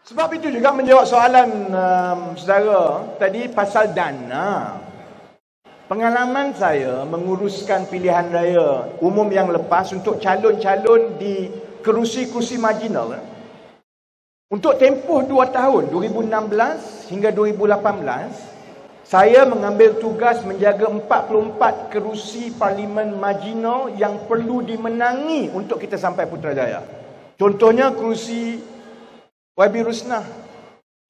Sebab itu juga menjawab soalan saudara tadi pasal dana. Pengalaman saya menguruskan pilihan raya umum yang lepas untuk calon-calon di kerusi-kerusi marginal. Untuk tempoh 2 tahun, 2016 hingga 2018, saya mengambil tugas menjaga 44 kerusi parlimen marginal yang perlu dimenangi untuk kita sampai Putrajaya. Contohnya kerusi YB Rusnah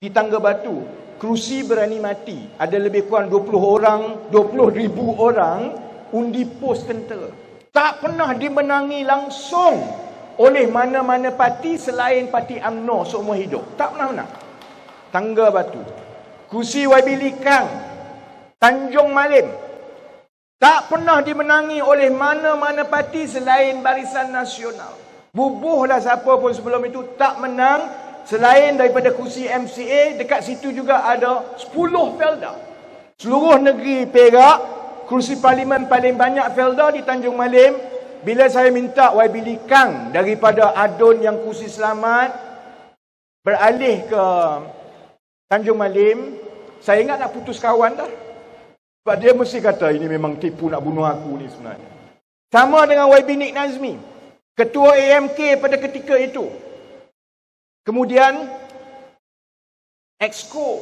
di Tangga Batu, kerusi Berani Mati, ada lebih kurang 20,000 orang undi pos tentera. Tak pernah dimenangi langsung oleh mana-mana parti selain parti UMNO seumur hidup. Tak pernah menang. Tangga Batu. Kerusi YB Likang, Tanjung Malim, tak pernah dimenangi oleh mana-mana parti selain Barisan Nasional. Bubuhlah siapa pun sebelum itu, tak menang. Selain daripada kursi MCA, dekat situ juga ada 10 Felda. Seluruh negeri Perak, kursi parlimen paling banyak Felda di Tanjung Malim. Bila saya minta YB Likang daripada Adun yang kursi selamat beralih ke Tanjung Malim, saya ingat nak putus kawan dah. Sebab dia mesti kata ini memang tipu nak bunuh aku ni sebenarnya. Sama dengan YB Nik Nazmi, ketua AMK pada ketika itu. Kemudian Exco,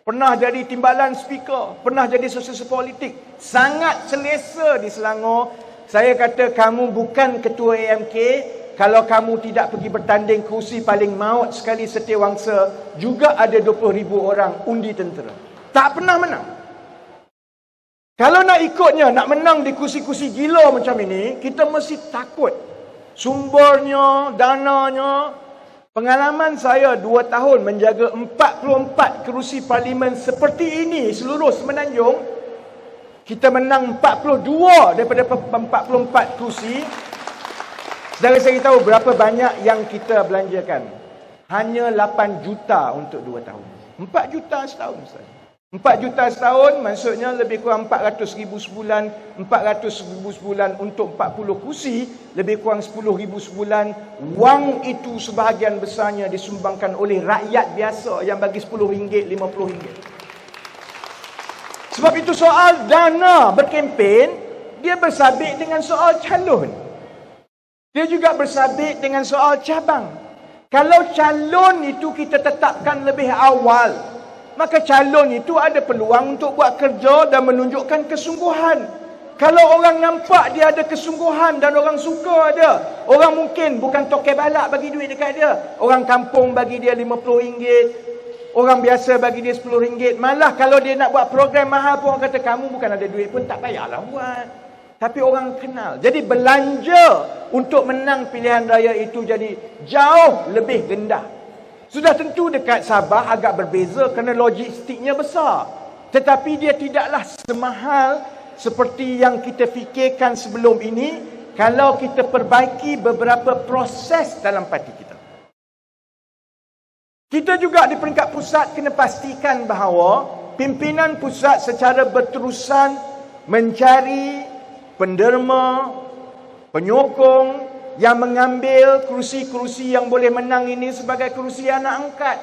pernah jadi timbalan speaker, pernah jadi sosial politik, sangat selesa di Selangor. Saya kata kamu bukan ketua AMK kalau kamu tidak pergi bertanding kursi paling maut sekali setiawangsa, juga ada 20,000 orang undi tentera. Tak pernah menang. Kalau nak ikutnya, nak menang di kursi-kursi gila macam ini, kita mesti takut. Sumbernya, dananya. Pengalaman saya 2 tahun menjaga 44 kerusi parlimen seperti ini seluruh Semenanjung. Kita menang 42 daripada 44 kerusi. Saudara saya tahu berapa banyak yang kita belanjakan? Hanya 8 juta untuk 2 tahun. 4 juta setahun saja. 4 juta setahun maksudnya lebih kurang 400,000 sebulan. 400,000 sebulan untuk 40 kursi, lebih kurang 10,000 sebulan. Wang itu sebahagian besarnya disumbangkan oleh rakyat biasa yang bagi RM10, RM50. Sebab itu soal dana berkempen, dia bersabit dengan soal calon. Dia juga bersabit dengan soal cabang. Kalau calon itu kita tetapkan lebih awal, maka calon itu ada peluang untuk buat kerja dan menunjukkan kesungguhan. Kalau orang nampak dia ada kesungguhan dan orang suka dia, orang mungkin bukan tokai balak bagi duit dekat dia. Orang kampung bagi dia RM50, orang biasa bagi dia RM10. Malah kalau dia nak buat program mahal pun orang kata kamu bukan ada duit pun tak payahlah buat. Tapi orang kenal. Jadi belanja untuk menang pilihan raya itu jadi jauh lebih rendah. Sudah tentu dekat Sabah agak berbeza kerana logistiknya besar. Tetapi dia tidaklah semahal seperti yang kita fikirkan sebelum ini kalau kita perbaiki beberapa proses dalam parti kita. Kita juga di peringkat pusat kena pastikan bahawa pimpinan pusat secara berterusan mencari penderma, penyokong yang mengambil kerusi-kerusi yang boleh menang ini sebagai kerusi anak angkat.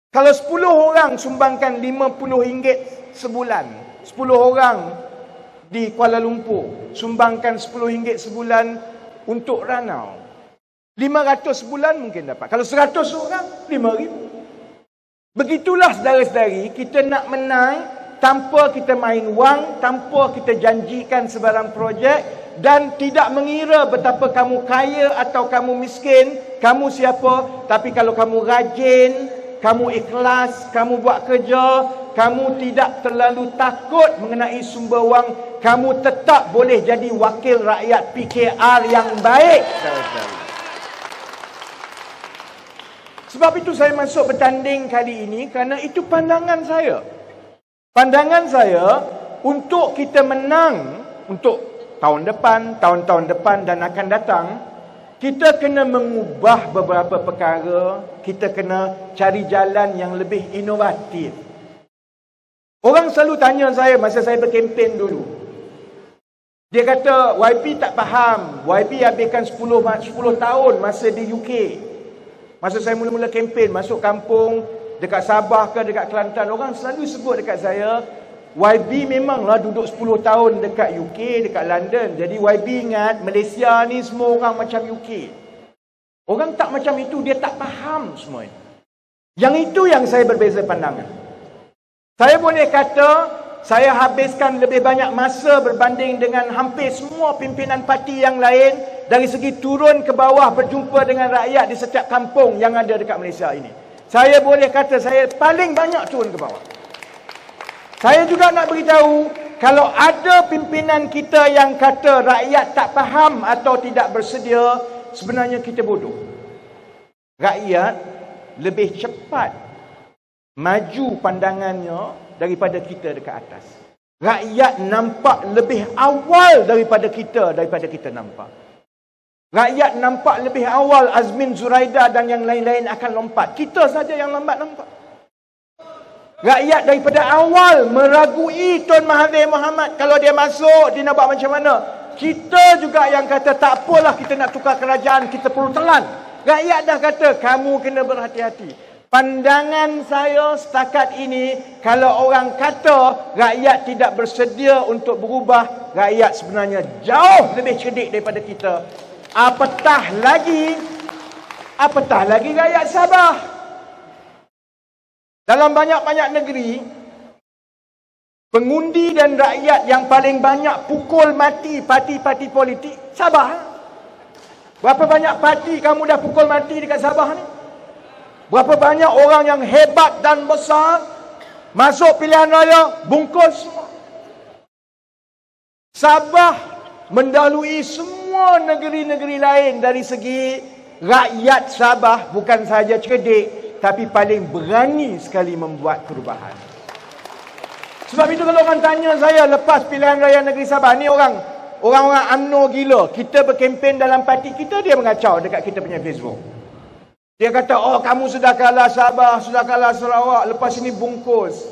Kalau 10 orang sumbangkan RM50 sebulan, 10 orang di Kuala Lumpur sumbangkan RM10 sebulan untuk Ranau, 500 sebulan mungkin dapat. Kalau 100 orang, RM5,000. Begitulah saudara-saudari, kita nak menang tanpa kita main wang, tanpa kita janjikan sebarang projek, dan tidak mengira betapa kamu kaya atau kamu miskin, kamu siapa. Tapi kalau kamu rajin, kamu ikhlas, kamu buat kerja, kamu tidak terlalu takut mengenai sumber wang, kamu tetap boleh jadi wakil rakyat PKR yang baik. Sebab itu saya masuk bertanding kali ini kerana itu pandangan saya. Pandangan saya untuk kita menang untuk tahun depan, tahun-tahun depan dan akan datang, kita kena mengubah beberapa perkara, kita kena cari jalan yang lebih inovatif. Orang selalu tanya saya masa saya berkempen dulu. Dia kata, YB tak faham. YB habiskan 10 tahun masa di UK. Masa saya mula-mula kempen masuk kampung, dekat Sabah ke dekat Kelantan, orang selalu sebut dekat saya, YB memanglah duduk 10 tahun dekat UK, dekat London. Jadi YB ingat Malaysia ni semua orang macam UK. Orang tak macam itu, dia tak faham semua ini. Yang itu yang saya berbeza pandangan. Saya boleh kata, saya habiskan lebih banyak masa berbanding dengan hampir semua pimpinan parti yang lain dari segi turun ke bawah berjumpa dengan rakyat di setiap kampung yang ada dekat Malaysia ini. Saya boleh kata saya paling banyak turun ke bawah. Saya juga nak beritahu, kalau ada pimpinan kita yang kata rakyat tak faham atau tidak bersedia, sebenarnya kita bodoh. Rakyat lebih cepat maju pandangannya daripada kita dekat atas. Rakyat nampak lebih awal daripada kita nampak. Rakyat nampak lebih awal Azmin Zuraida dan yang lain-lain akan lompat. Kita saja yang lambat nampak. Rakyat daripada awal meragui Tun Mahathir Mohamad. Kalau dia masuk, dia nak buat macam mana? Kita juga yang kata tak apalah kita nak tukar kerajaan, kita perlu telan. Rakyat dah kata, kamu kena berhati-hati. Pandangan saya setakat ini, kalau orang kata rakyat tidak bersedia untuk berubah, rakyat sebenarnya jauh lebih cerdik daripada kita. Apatah lagi rakyat Sabah. Dalam banyak-banyak negeri, pengundi dan rakyat yang paling banyak pukul mati parti-parti politik, Sabah. Berapa banyak parti kamu dah pukul mati dekat Sabah ni? Berapa banyak orang yang hebat dan besar masuk pilihan raya, bungkus semua. Sabah mendahului semua negeri-negeri lain dari segi rakyat Sabah bukan sahaja cerdik, tapi paling berani sekali membuat perubahan. Sebab itu kalau orang tanya saya lepas pilihan raya negeri Sabah, ni orang-orang UMNO gila. Kita berkempen dalam parti kita, dia mengacau dekat kita punya Facebook. Dia kata, oh kamu sudah kalah Sabah, sudah kalah Sarawak, lepas ini bungkus.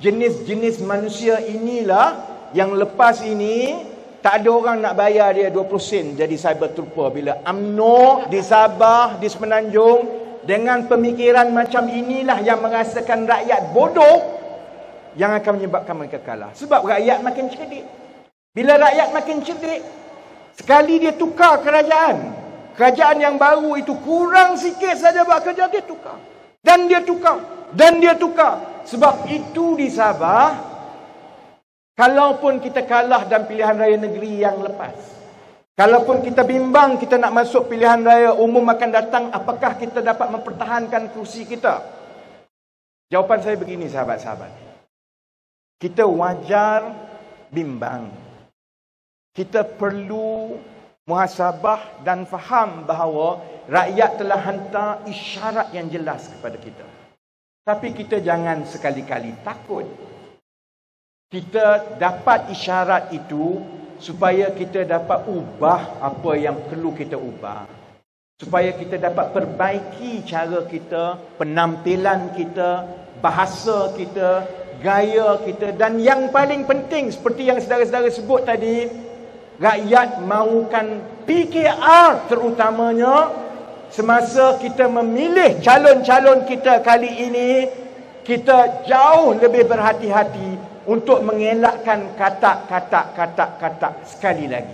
Jenis-jenis manusia inilah yang lepas ini tak ada orang nak bayar dia 20 sen jadi cyber trooper. Bila UMNO di Sabah, di Semenanjung, dengan pemikiran macam inilah yang merasakan rakyat bodoh, yang akan menyebabkan mereka kalah. Sebab rakyat makin cerdik. Bila rakyat makin cerdik, sekali dia tukar kerajaan yang baru itu kurang sikit saja buat kerja, dia tukar. Dan dia tukar. Sebab itu di Sabah, kalaupun kita kalah dalam pilihan raya negeri yang lepas, kalaupun kita bimbang kita nak masuk pilihan raya umum akan datang, apakah kita dapat mempertahankan kursi kita? Jawapan saya begini, sahabat-sahabat. Kita wajar bimbang. Kita perlu muhasabah dan faham bahawa rakyat telah hantar isyarat yang jelas kepada kita. Tapi kita jangan sekali-kali takut. Kita dapat isyarat itu supaya kita dapat ubah apa yang perlu kita ubah. Supaya kita dapat perbaiki cara kita, penampilan kita, bahasa kita, gaya kita. Dan yang paling penting, seperti yang saudara-saudara sebut tadi, rakyat mahukan PKR terutamanya. Semasa kita memilih calon-calon kita kali ini, kita jauh lebih berhati-hati untuk mengelakkan kata sekali lagi.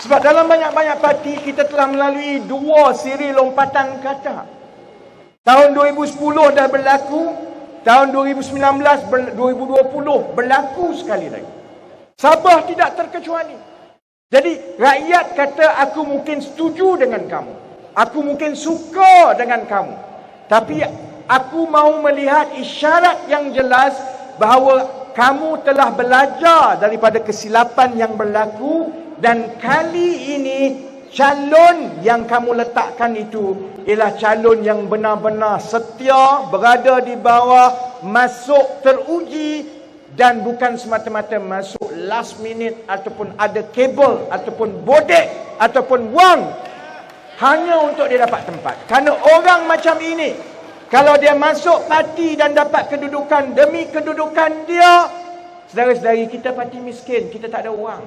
Sebab dalam banyak-banyak parti kita telah melalui 2 siri lompatan kata. Tahun 2010 dah berlaku, tahun 2019, 2020 berlaku sekali lagi. Sabah tidak terkecuali. Jadi rakyat kata aku mungkin setuju dengan kamu. Aku mungkin suka dengan kamu. Tapi aku mahu melihat isyarat yang jelas bahawa kamu telah belajar daripada kesilapan yang berlaku dan kali ini calon yang kamu letakkan itu ialah calon yang benar-benar setia, berada di bawah, masuk teruji dan bukan semata-mata masuk last minute ataupun ada kabel ataupun bodek ataupun wang hanya untuk dia dapat tempat. Kerana orang macam ini, kalau dia masuk parti dan dapat kedudukan demi kedudukan dia, saudara-saudari, kita parti miskin, kita tak ada wang.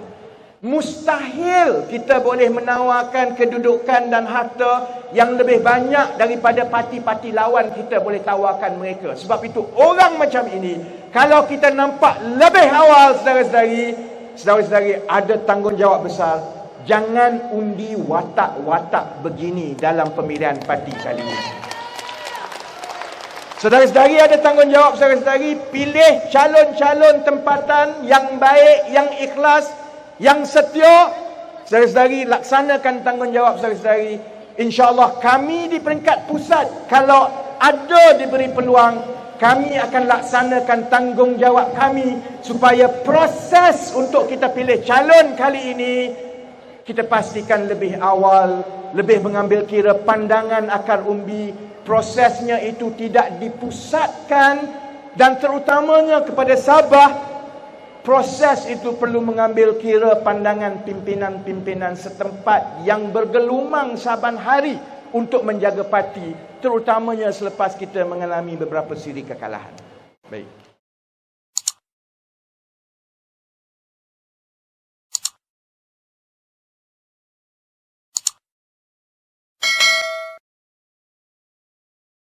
Mustahil kita boleh menawarkan kedudukan dan harta yang lebih banyak daripada parti-parti lawan kita boleh tawarkan mereka. Sebab itu orang macam ini, kalau kita nampak lebih awal saudara-saudari ada tanggungjawab besar. Jangan undi watak-watak begini dalam pemilihan parti kali ini. Saudara-saudari ada tanggungjawab, saudara-saudari, pilih calon-calon tempatan yang baik, yang ikhlas, yang setia. Saudara-saudari, laksanakan tanggungjawab saudara-saudari. InsyaAllah kami di peringkat pusat, kalau ada diberi peluang, kami akan laksanakan tanggungjawab kami supaya proses untuk kita pilih calon kali ini, kita pastikan lebih awal, lebih mengambil kira pandangan akar umbi. Prosesnya itu tidak dipusatkan, dan terutamanya kepada Sabah, proses itu perlu mengambil kira pandangan pimpinan-pimpinan setempat yang bergelumang saban hari untuk menjaga parti, terutamanya selepas kita mengalami beberapa siri kekalahan. Baik.